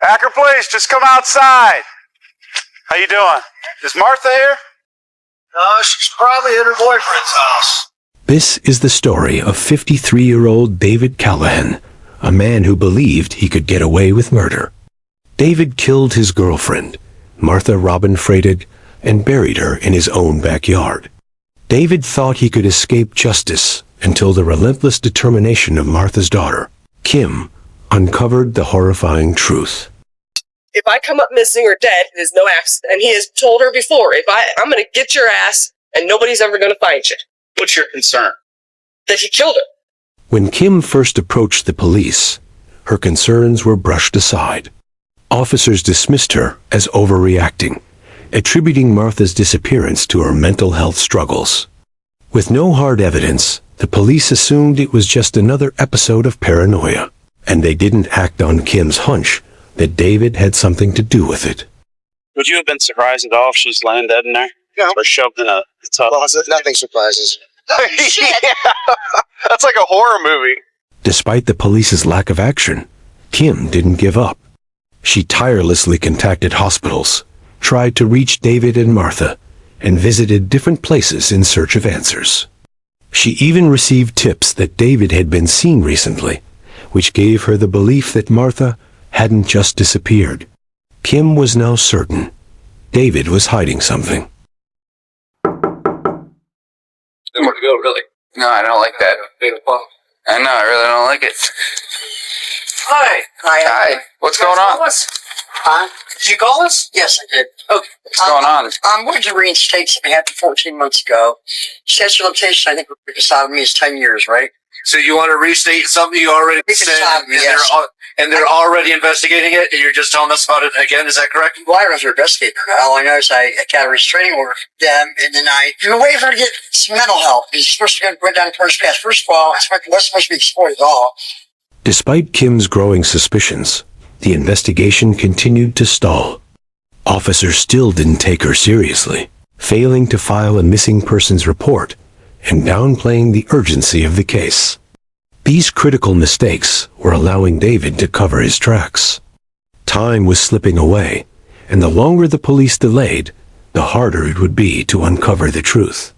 Hacker, please, just come outside. How you doing? Is Martha here? No, she's probably at her boyfriend's house. This is the story of 53-year-old David Callahan, a man who believed he could get away with murder. David killed his girlfriend, Martha Robin Freitig, and buried her in his own backyard. David thought he could escape justice until the relentless determination of Martha's daughter, Kim, uncovered the horrifying truth. If I come up missing or dead, it is no accident. And he has told her before, I'm going to get your ass and nobody's ever going to find you. What's your concern? That he killed her. When Kim first approached the police, her concerns were brushed aside. Officers dismissed her as overreacting, attributing Martha's disappearance to her mental health struggles. With no hard evidence, the police assumed it was just another episode of paranoia, and they didn't act on Kim's hunch that David had something to do with it. Would you have been surprised at all if she was laying dead in there? No. Or shoved in a tub? Nothing surprises. Yeah. That's like a horror movie. Despite the police's lack of action, Kim didn't give up. She tirelessly contacted hospitals, tried to reach David and Martha, and visited different places in search of answers. She even received tips that David had been seen recently, which gave her the belief that Martha hadn't just disappeared. Kim was now certain David was hiding something. Nowhere to go, really. No, I don't like that. I know, I really don't like it. Hi. Hi. What's going on? Huh? Did you call us? Yes, I did. Okay. What's going on? I'm going to reinstate something I had 14 months ago. Statute of limitation, I think, decided me is 10 years, right? So you want to restate something you already said, and they're already investigating it, and you're just telling us about it again? Is that correct? Well, I was an investigator. All I know is I got a restraining order from them, and then we waited for her to get some mental health. He's supposed to go down first pass. First of all, it wasn't supposed to be explored at all. Despite Kim's growing suspicions, the investigation continued to stall. Officers still didn't take her seriously, failing to file a missing persons report and downplaying the urgency of the case. These critical mistakes were allowing David to cover his tracks. Time was slipping away, and the longer the police delayed, the harder it would be to uncover the truth.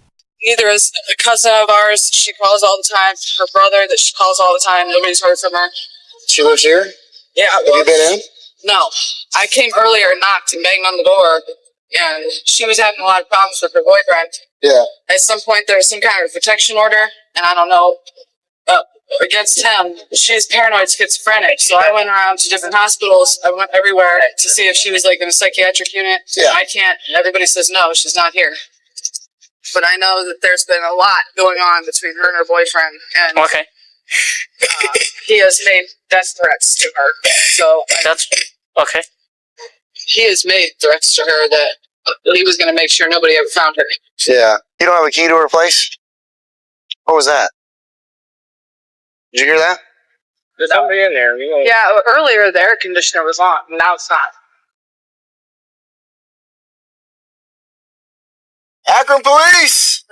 Neither is a cousin of ours. She calls all the time. Her brother that she calls all the time. Nobody's heard from her. She lives here? Yeah. Have you been in? No. I came earlier and knocked and banged on the door. Yeah, she was having a lot of problems with her boyfriend. Yeah. At some point, there was some kind of protection order, and I don't know, against him. She's paranoid schizophrenic, so I went around to different hospitals. I went everywhere to see if she was like in a psychiatric unit. Yeah. I can't. Everybody says no, she's not here. But I know that there's been a lot going on between her and her boyfriend, and Okay. He has made death threats to her. So That's okay. he has made threats to her that he was going to make sure nobody ever found her. Yeah. You don't have a key to her place? What was that? Did you hear that? There's somebody in there. You know. Yeah, earlier the air conditioner was on. Now it's not. Akron Police!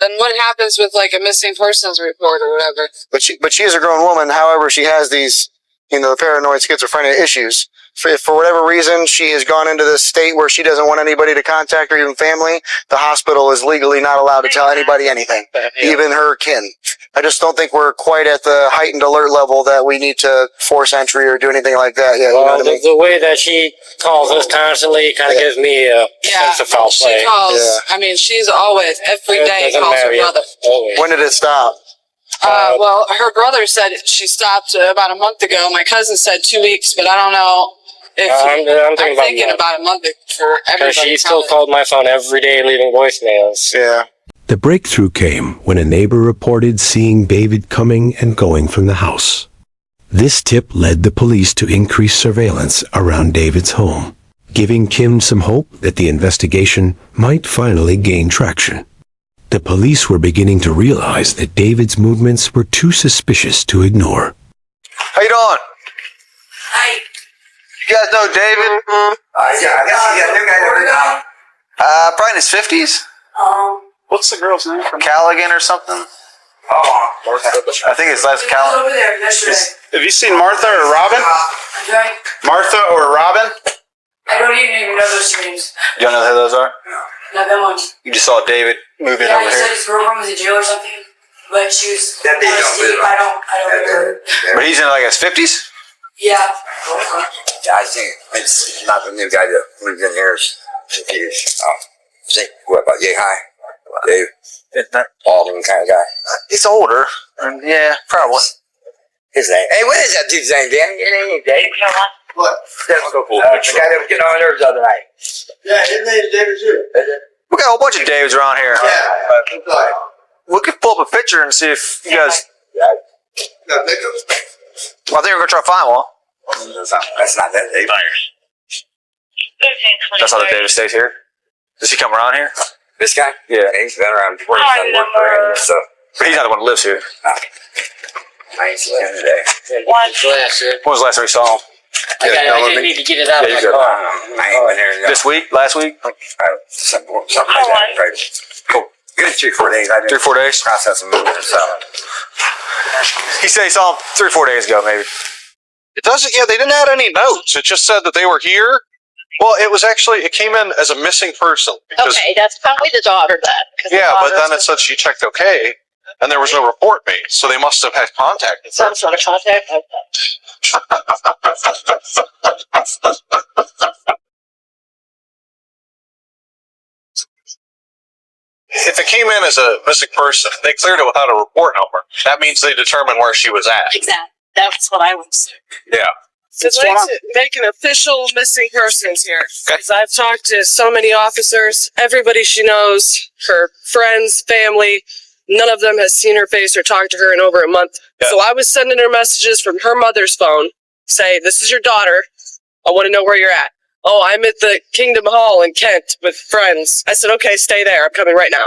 Then what happens with like a missing persons report or whatever? But she is a grown woman. However, she has these, paranoid schizophrenia issues. If for whatever reason she has gone into this state where she doesn't want anybody to contact her, even family, the hospital is legally not allowed to tell anybody anything, even her kin. I just don't think we're quite at the heightened alert level that we need to force entry or do anything like that yet. Well, the way that she calls us constantly kind of gives me a sense of foul play. She calls, I mean, she's always, every day calls her brother. When did it stop? Well, her brother said she stopped about a month ago. My cousin said 2 weeks, but I don't know if I'm thinking about a month for everybody. She still called my phone every day, leaving voicemails. Yeah. The breakthrough came when a neighbor reported seeing David coming and going from the house. This tip led the police to increase surveillance around David's home, giving Kim some hope that the investigation might finally gain traction. The police were beginning to realize that David's movements were too suspicious to ignore. How you doing? Hi. You guys know David? Yeah, I guess you got a new guy every now. Probably in his 50s. What's the girl's name from? Callaghan or something? I think it's last calendar. Over there yesterday. Have you seen Martha or Robin? Right? Martha or Robin? I don't even know those names. You don't know who those are? Not them ones. You just saw David moving Yeah, over he said here. his girlfriend was in jail or something. But she was. That dude don't live. I don't remember. But he's in like his 50s? Yeah. I think it's not the new guy that lives in here. What about Yay High? Dave? Alden kind of guy. He's older. Yeah, probably. His name. Hey, what is that dude's name, Dan? Your name is Dave? What? The guy that was getting on my nerves the other night. Yeah, his name is David too. We got a whole bunch of Davids around here. Yeah. We could pull up a picture and see if you guys. No, Nicholas. Well, I think we're gonna try to find one. That's not that Dave. That's how the David stays here. Does he come around here? This guy? Yeah. He's been around before. He's done work for him, so. But he's not the one that lives here. I ain't seen him today. When was the last time you saw him? I just need to get it out of Yeah, my you're good. car. I ain't been here. This week? Last week? Something like that. Right. Cool. Good 3-4 days. I did 3-4 days? process and moving and stuff. He said he saw him 3-4 days ago, maybe. It doesn't, yeah, they didn't add any notes. It just said that they were here. Well, it was actually, it came in as a missing person. Because, Okay, that's probably the daughter then. 'cause the yeah, but daughter's then it said she checked okay, and there was no report made, so they must have had contact with her. some sort of contact. If it came in as a missing person, they cleared it without a report number. That means they determined where she was at. Exactly. That's what I would say. Yeah. So I'd like to make an official missing persons here. Okay. Because I've talked to so many officers, everybody she knows, her friends, family, none of them has seen her face or talked to her in over a month. Yeah. So I was sending her messages from her mother's phone, say, this is your daughter. I want to know where you're at. Oh, I'm at the Kingdom Hall in Kent with friends. I said, okay, stay there. I'm coming right now.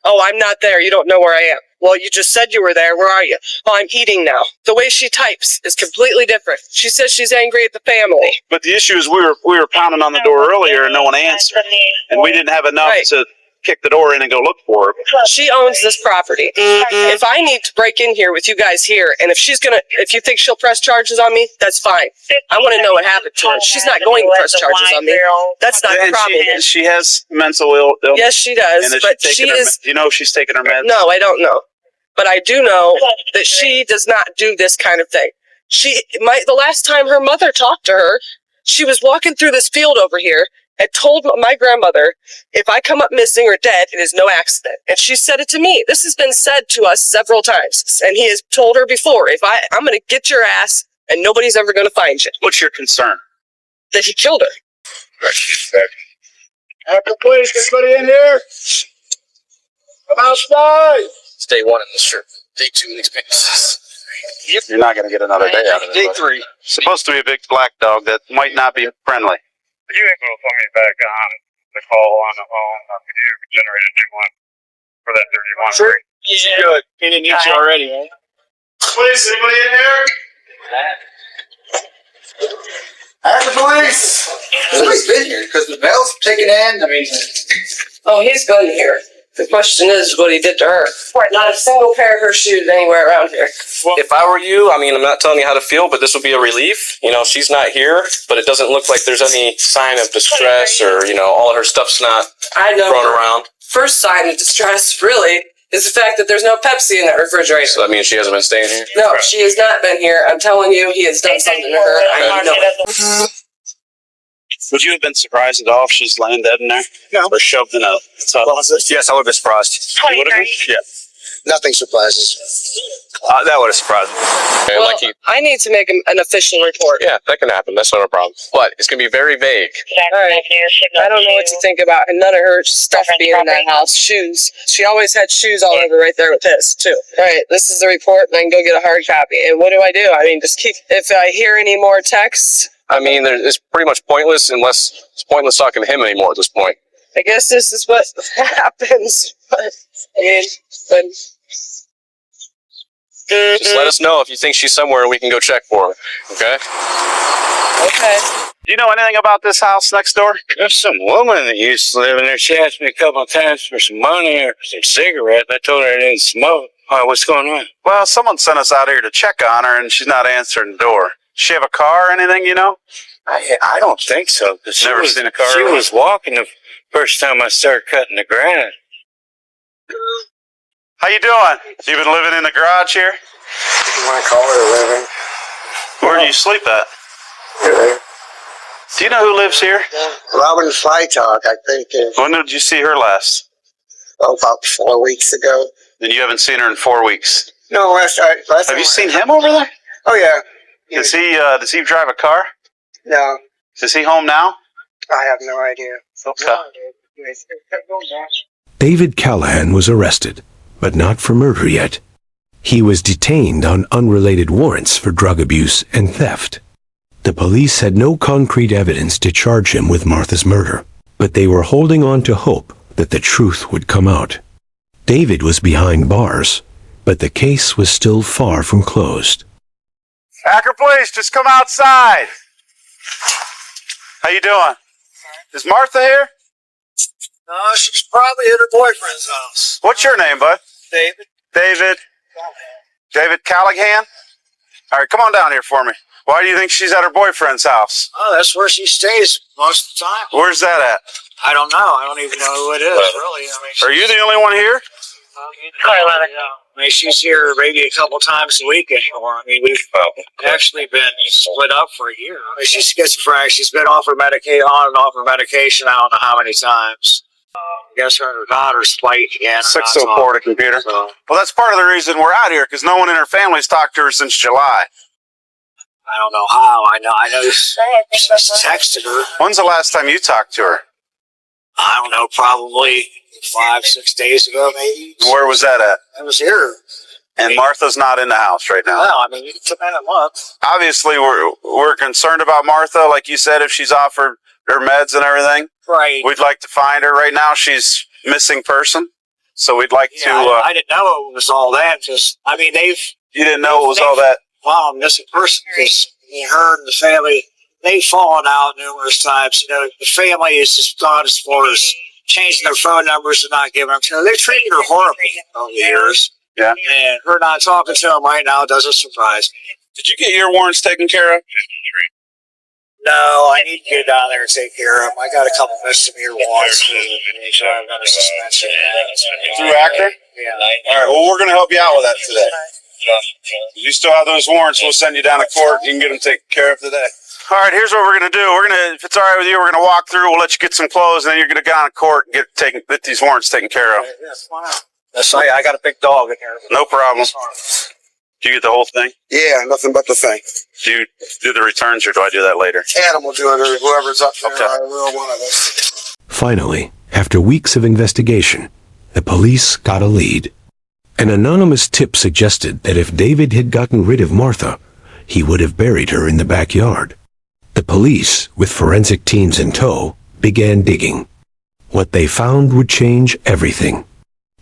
Oh, I'm not there. You don't know where I am. Well, you just said you were there. Where are you? Oh, I'm eating now. The way she types is completely different. She says she's angry at the family. But the issue is we were pounding on the door earlier and no one answered. And we didn't have enough Right. to kick the door in and go look for her. She owns this property. If I need to break in here with you guys here, and if you think she'll press charges on me, that's fine. I want to know what happened to her. She's not going to press charges on me. That's not the And problem. she has mental illness. Yes, she does. And But she is. Do you know if she's taking her meds? No, I don't know. But I do know that she does not do this kind of thing. The last time her mother talked to her, she was walking through this field over here and told my grandmother, if I come up missing or dead, it is no accident. And she said it to me. This has been said to us several times. And he has told her before, I'm going to get your ass and nobody's ever going to find you. What's your concern? That he killed her. After police, everybody in here? Come outside! It's day one in the strip. Day two in these pages. You're not going to get another day out of it. Day 3. Supposed to be a big black dog that might not be friendly. You ain't gonna put me back on the call on the phone. Could you generate a new one for that 31? Sure. Yeah. Good. He didn't need you already, eh? Police, anybody in here? At the police! Somebody's been here because the bell's taken in. I mean, Oh, he's been here. The question is what he did to her. Not a single pair of her shoes anywhere around here. If I were you, I mean, I'm not telling you how to feel, but this would be a relief. You know, she's not here, but it doesn't look like there's any sign of distress or, all of her stuff's not I know. thrown around. First sign of distress, really, is the fact that there's no Pepsi in that refrigerator. So that means she hasn't been staying here? No, she has not been here. I'm telling you, he has done something to her. I know it. Would you have been surprised at all if she's laying dead in there? No. Or shoved in a tub? Yes, I would have been surprised. You would have been? Yeah. Nothing surprises. That would have surprised me. Okay, Well, I need to make an official report. yeah, that can happen. That's not a problem. But it's going to be very vague. All right. I don't know what to think about none of her stuff being in that house. Shoes. She always had shoes all over right there with this, too. All right, this is the report, and I can go get a hard copy. And what do? I mean, just keep, if I hear any more texts, I mean, it's pretty much pointless unless it's pointless talking to him anymore at this point. I guess this is what happens. But, Just let us know if you think she's somewhere and we can go check for her. Okay? okay. Do you know anything about this house next door? There's some woman that used to live in there. She asked me a couple of times for some money or some cigarettes. I told her I didn't smoke. What's going on? Well, someone sent us out here to check on her, and she's not answering the door. Does she have a car or anything, you know? I don't think so. Never seen a car. She was walking the first time I started cutting the grass. How you doing? You been living in the garage here? You want to call her living? Where do you sleep at? Here. Do you know who lives here? Robin Flytalk, I think. When did you see her last? About 4 weeks ago. And you haven't seen her in 4 weeks. No, last Have you seen him over there? Oh, yeah. Does he drive a car? No, Is he home now? I have no idea. Okay. David Callahan was arrested, but not for murder yet. He was detained on unrelated warrants for drug abuse and theft. The police had no concrete evidence to charge him with Martha's murder, but they were holding on to hope that the truth would come out. David was behind bars, but the case was still far from closed. Hacker Police, just come outside. How you doing? Is Martha here? No, she's probably at her boyfriend's house. What's your name, bud? David. David. David Callahan? All right, come on down here for me. Why do you think she's at her boyfriend's house? Oh, that's where she stays most of the time. Where's that at? I don't know. I don't even know who it is, really. Are you the only one here? I mean, she's here maybe a couple times a week anymore. I mean, we've actually been split up for a year. I mean, she's schizophrenic. She's been on and off her medication. I don't know how many times. I guess her and her daughter's fight again. 604 to computer. So, Well, that's part of the reason we're out here, because no one in her family's talked to her since July. I don't know how. I know she's texted her. When's the last time you talked to her? I don't know, probably 5-6 days ago, maybe. Where was that at? I was here. And Martha's not in the house right now. Well, I mean, it's been a month. Obviously, we're concerned about Martha, like you said, if she's offered her meds and everything. Right. We'd like to find her. Right now, she's missing person. So we'd like to... I didn't know it was all that. Just, I mean, You didn't know it was all that? Wow, missing person, because her and the family, they've fallen out numerous times. You know, the family is just gone as far as changing their phone numbers and not giving them to her. They've treated her horribly over the years. Yeah. And her not talking to them right now doesn't surprise me. Did you get your warrants taken care of? No, I need to get down there and take care of them. I got a couple misdemeanor warrants. So I'm going to suspension. Through Actor? Yeah. All right, well, we're going to help you out with that today. If you still have those warrants, we'll send you down to court. You can get them taken care of today. All right, here's what we're going to do. If it's all right with you, we're going to walk through. We'll let you get some clothes, and then you're going to get on to court and get these warrants taken care of. Yes, why not? I got a big dog in here. No problem. Do you get the whole thing? Yeah, nothing but the thing. Do you do the returns, or do I do that later? Adam will do it, or whoever's up there. Okay. I will, one of us. Finally, after weeks of investigation, the police got a lead. An anonymous tip suggested that if David had gotten rid of Martha, he would have buried her in the backyard. The police, with forensic teams in tow, began digging. What they found would change everything.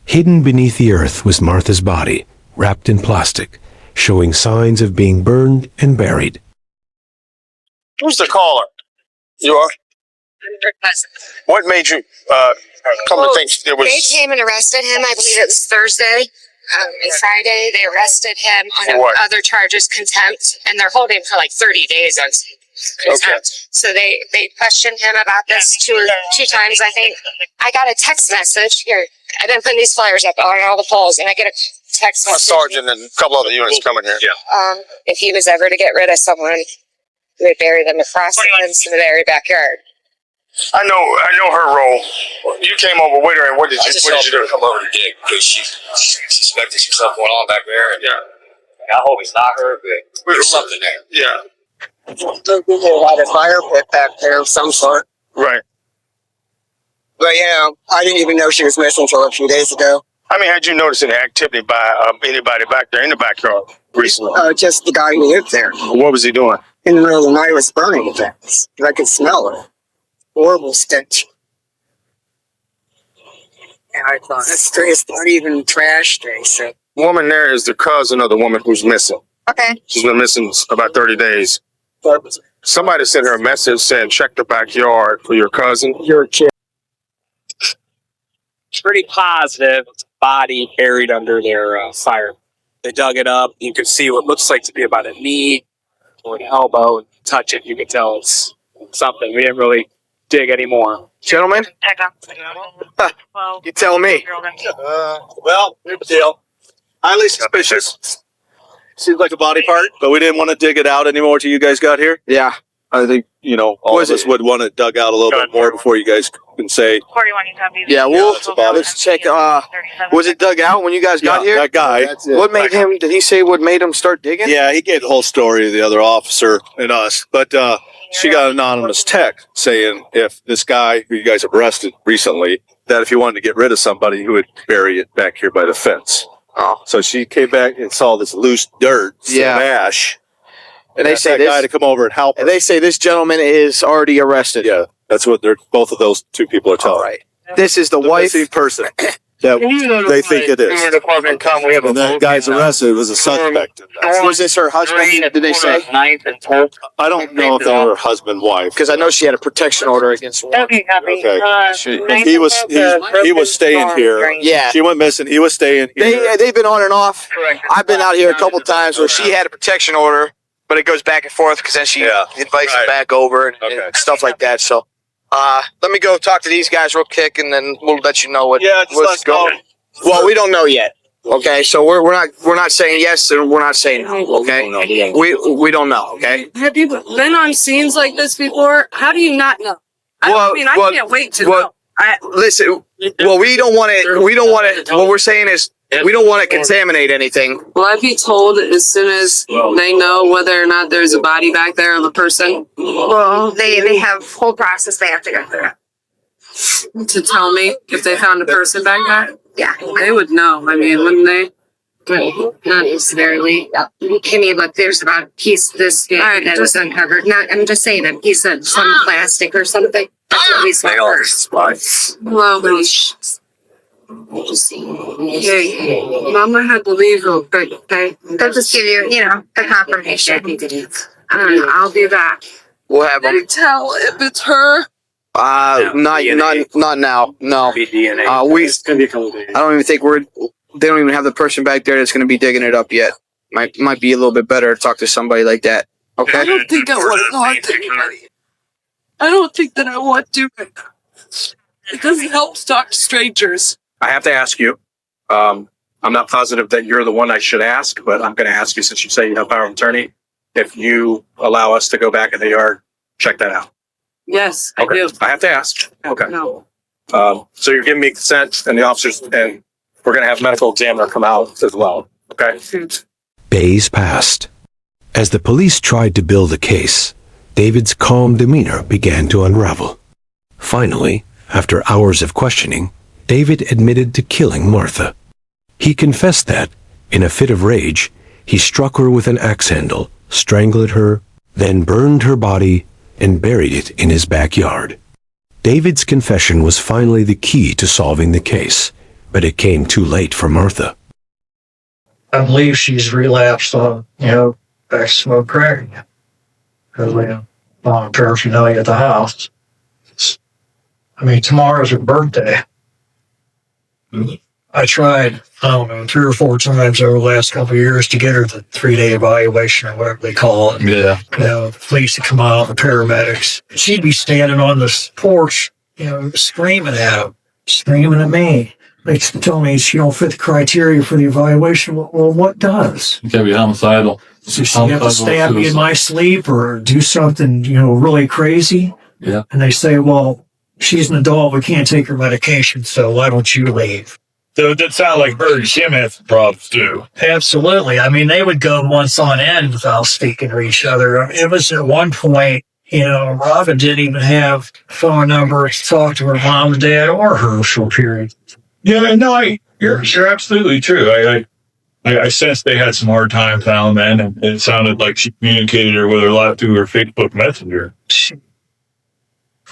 Hidden beneath the earth was Martha's body, wrapped in plastic, showing signs of being burned and buried. Who's the caller? You are? What made you come to think it was... They came and arrested him. I believe it was Thursday. And Friday, they arrested him on other charges, contempt, and they're holding him for like 30 days on contempt. Okay. So they questioned him about this two times, I think. I got a text message. Here, I've been putting these flyers up on all the poles, and I get a text A message. sergeant and a couple other units coming here. Yeah. If he was ever to get rid of someone, he would bury them across the fence in the very backyard. I know her role. You came over with her, and what did you do? Come over to dig because she suspected some stuff going on back there. And I hope it's not her, but there's something there. Yeah. There's a lot of fire pit back there of some sort. Right. But, I didn't even know she was missing until a few days ago. I mean, had you noticed any activity by anybody back there in the backyard recently? Just the guy who lived there. What was he doing? In the middle of the night, was burning things. I could smell it. Horrible stench. And I thought, it's not even trash day, so. Woman there is the cousin of the woman who's missing. Okay. She's been missing about 30 days. Somebody sent her a message saying, check the backyard for your cousin. You're a kid. pretty positive it's a body buried under their fire. They dug it up. You could see what looks like to be about a knee or an elbow. Touch it, you could tell it's something. We didn't really dig anymore. Gentlemen, you tell me. Well, here's the deal. Highly suspicious. Seems like a body part, but we didn't want to dig it out anymore till you guys got here. Yeah. I think, all of us would want it dug out a little bit more before you guys can say. Yeah, let's check. Was it dug out when you guys got here? That guy. What made him, did he say what made him start digging? Yeah, he gave the whole story to the other officer and us. But she got an anonymous text saying if this guy who you guys have arrested recently, that if he wanted to get rid of somebody, he would bury it back here by the fence. Oh. So she came back and saw this loose dirt, some ash. And they say that guy to come over and help her. And they say this gentleman is already arrested. Yeah, that's what both of those two people are telling. All right. This is the wife. Missing person that they think it is. And that guy's arrested was a suspect. Was this her husband? Did they say? I don't know if they were husband wife. Because I know she had a protection order against one. Okay. He was staying here. Yeah. She went missing. He was staying here. They've been on and off. I've been out here a couple times where she had a protection order, but it goes back and forth because then she invites him back over and stuff like that. So let me go talk to these guys real quick, and then we'll let you know what's going on. Well, we don't know yet. Okay, so we're not saying yes and we're not saying no. Okay, we don't know. Okay. Have you been on scenes like this before? How do you not know? I can't wait to know. Listen. Well, we don't want it. We don't want it. What we're saying is we don't want to contaminate anything. Will I be told as soon as they know whether or not there's a body back there of a person? Well, they have whole process they have to go through. To tell me if they found a person back there? Yeah. They would know. I mean, wouldn't they? Not necessarily. I mean, look, there's about a piece this big that was uncovered. I'm just saying a piece of some plastic or something. That's what we saw first. Well, Mama had to leave real quick, okay? They'll just give you, the confirmation. I don't know. I'll be back. We'll have them. Can you tell if it's her? Not now. No. I don't even think they don't even have the person back there that's going to be digging it up yet. Might be a little bit better to talk to somebody like that. Okay. I don't think I want to talk to anybody. I don't think that I want to. It doesn't help to talk to strangers. I have to ask you. I'm not positive that you're the one I should ask, but I'm going to ask you since you say you have power of attorney. If you allow us to go back in the yard, check that out. Yes, okay. I do. I have to ask. Okay. No. So you're giving me consent, and the officers, and we're going to have medical examiner come out as well. Okay. Days passed. As the police tried to build a case, David's calm demeanor began to unravel. Finally, after hours of questioning, David admitted to killing Martha. He confessed that, in a fit of rage, he struck her with an axe handle, strangled her, then burned her body and buried it in his backyard. David's confession was finally the key to solving the case, but it came too late for Martha. I believe she's relapsed on, back to smoke crack. Because we have paraphernalia at the house. Tomorrow's her birthday. I tried, 3 or 4 times over the last couple of years to get her the 3-day evaluation or whatever they call it. Yeah. The police to come out, the paramedics. She'd be standing on this porch, screaming at him, screaming at me. They tell me she don't fit the criteria for the evaluation. Well, what does? It can be homicidal. So she have to stab me in my sleep or do something, really crazy. Yeah. And they say, well, she's an adult. We can't take her medication. So why don't you leave? So it did sound like her and Jim had some problems too. Absolutely. They would go months on end without speaking to each other. It was at one point, Robin didn't even have a phone number to talk to her mom and dad or her for a period. Yeah, no, you're absolutely true. I sensed they had some hard times now and then, and it sounded like she communicated with her a lot through her Facebook Messenger.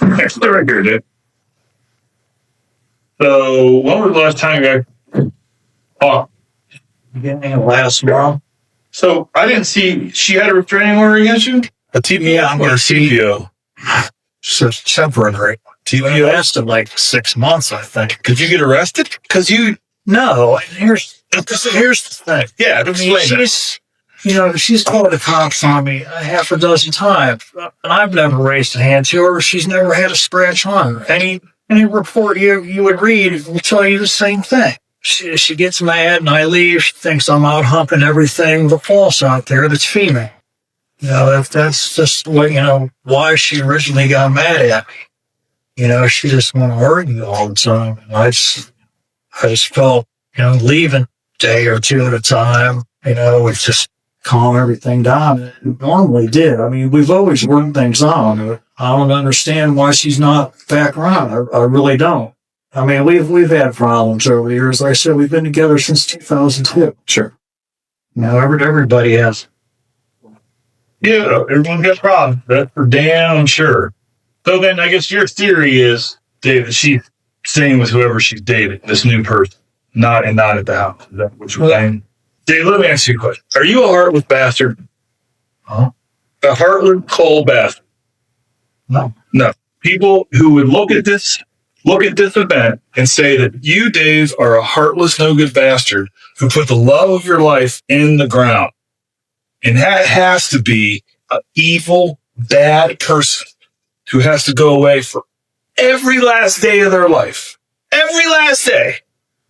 That's very good. So, when was the last time you guys talked? Beginning of last month. So, I didn't see, she had a restraining order against you? A TPO or a CPO? So, temporary. TPS in like 6 months, I think. Could you get arrested? Because no. And here's the thing. Yeah, she's called the cops on me a half a dozen times, and I've never raised a hand to her. She's never had a scratch on her. Any report you would read will tell you the same thing. She gets mad and I leave. She thinks I'm out humping everything the false out there that's female. That's just why she originally got mad at me. She just want to argue all the time. And I just felt, leaving a day or two at a time, would just calm everything down. It normally did. I mean, we've always worked things on. I don't understand why she's not back around. I really don't. I mean, we've had problems over the years. Like I said, we've been together since 2002. Sure. Everybody has. Yeah, everyone's got problems. That's for damn sure. So then I guess your theory is, David, she's staying with whoever she's dating, this new person, not at the house. Is that what you're saying? Dave, let me ask you a question. Are you a heartless bastard? Huh? A heartless, cold bastard? No. People who would look at this event and say that you, Dave, are a heartless, no good bastard who put the love of your life in the ground. And that has to be an evil, bad person who has to go away for every last day of their life. Every last day.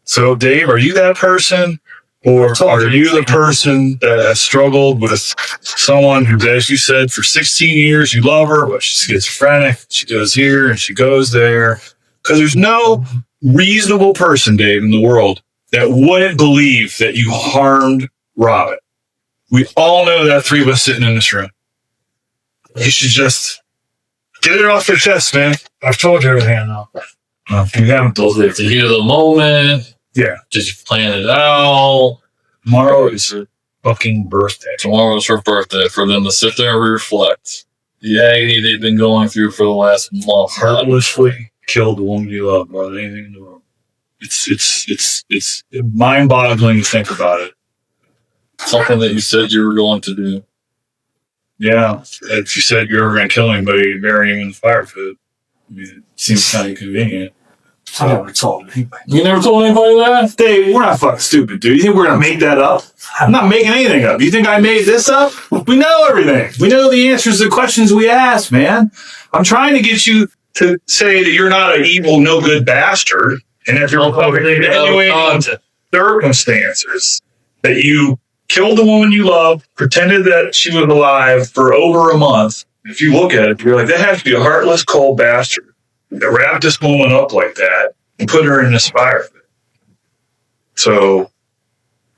So, Dave, are you that person? Or are you the person that has struggled with someone who, as you said, for 16 years, you love her, but she's schizophrenic. She goes here and she goes there. Because there's no reasonable person, Dave, in the world that wouldn't believe that you harmed Robin. We all know that three of us sitting in this room. You should just get it off your chest, man. I've told you everything I know. You haven't told it. To hear the moment. Yeah. Did you plan it out? Tomorrow is her fucking birthday. Tomorrow's her birthday. For them to sit there and reflect the agony they've been going through for the last month. Heartlessly killed the woman you love more than anything in the world. It's mind-boggling to think about it. Something that you said you were going to do. Yeah. If you said you were going to kill anybody, you'd bury him in the fire pit. I mean, it seems kind of convenient. I never told anybody. You never told anybody that? Dave, we're not fucking stupid, dude. You think we're going to make that up? I'm not making anything up. You think I made this up? We know everything. We know the answers to the questions we ask, man. I'm trying to get you to say that you're not an evil, no good bastard, and that you're extenuating circumstances that you killed the woman you love, pretended that she was alive for over a month. If you look at it, you're like, that has to be a heartless, cold bastard that wrapped this woman up like that and put her in this fire pit. So,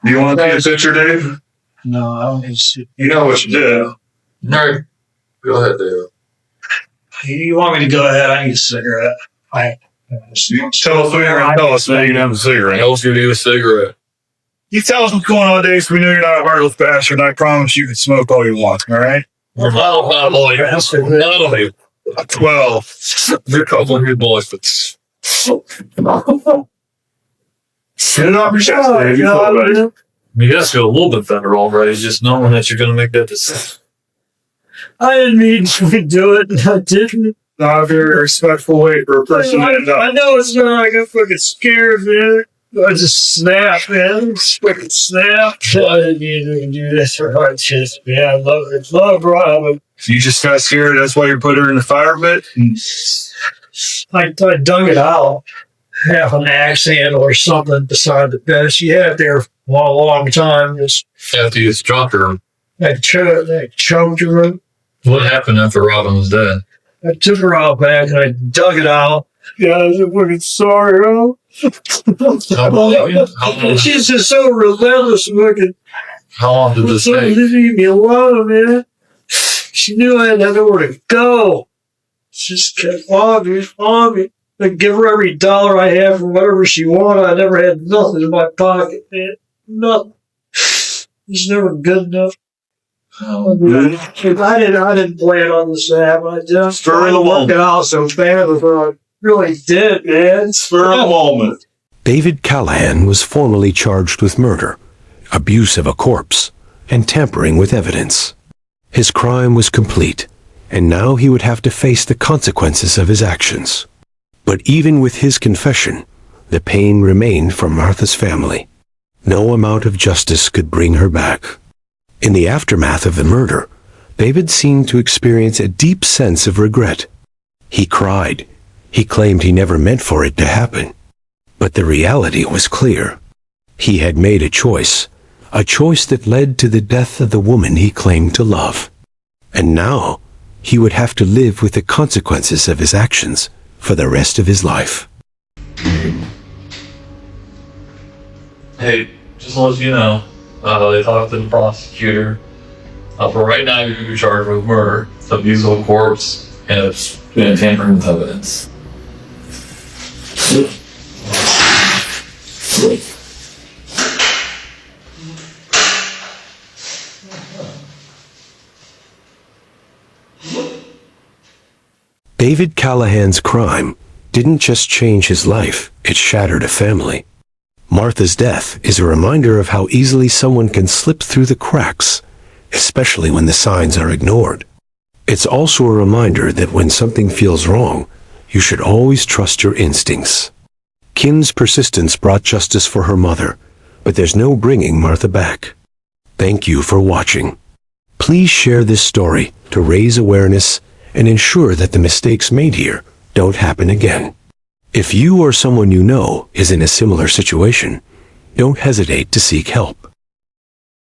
do you want to see a picture, Dave? No, I don't need to see. You know what you did. No. Go ahead, Dave. You want me to go ahead? I need a cigarette. Tell us what you're going to tell us, man. You can have a cigarette. Else you need a cigarette. You tell us what's going on, Dave, so we know you're not a heartless bastard, and I promise you can smoke all you want, all right? You're not a boy. None of you. 12. You're a couple of good boys, but... Get it off your chest, Dave. You feel better. You guys feel a little bit better already, just knowing that you're going to make that decision. I didn't mean to do it. I didn't. Not a very respectful way for a person to end up. I know it's not. I got fucking scared, man. I just snapped, man. Just fucking snapped. I didn't mean to do this for her. Just, man, I love Robin. You just got scared. That's why you put her in the fire pit? I dug it out. Half an axe handle or something beside the bed. She had it there for a long time. Just after you struck her. I choked her. What happened after Robin was dead? I took her out back and I dug it out. Yeah, I was fucking sorry, bro. She's just so relentless looking. How long did this take? Leave me alone, man. She knew I had nowhere to go. She just kept on me. I give her every dollar I have for whatever she wanted. I never had nothing in my pocket, man. Nothing. It's never good enough. I didn't plan on this to happen. I just tried to work it out so bad with her. I really did, man. Spur of the moment. David Callahan was formally charged with murder, abuse of a corpse, and tampering with evidence. His crime was complete, and now he would have to face the consequences of his actions. But even with his confession, the pain remained for Martha's family. No amount of justice could bring her back. In the aftermath of the murder, David seemed to experience a deep sense of regret. He cried. He claimed he never meant for it to happen. But the reality was clear. He had made a choice that led to the death of the woman he claimed to love. And now, he would have to live with the consequences of his actions for the rest of his life. Hey, just to let you know, they talked to the prosecutor. For right now, you're going to be charged with murder, abuse of a corpse, and tampering with evidence. David Callahan's crime didn't just change his life, it shattered a family. Martha's death is a reminder of how easily someone can slip through the cracks, especially when the signs are ignored. It's also a reminder that when something feels wrong, you should always trust your instincts. Kim's persistence brought justice for her mother, but there's no bringing Martha back. Thank you for watching. Please share this story to raise awareness and ensure that the mistakes made here don't happen again. If you or someone you know is in a similar situation, don't hesitate to seek help.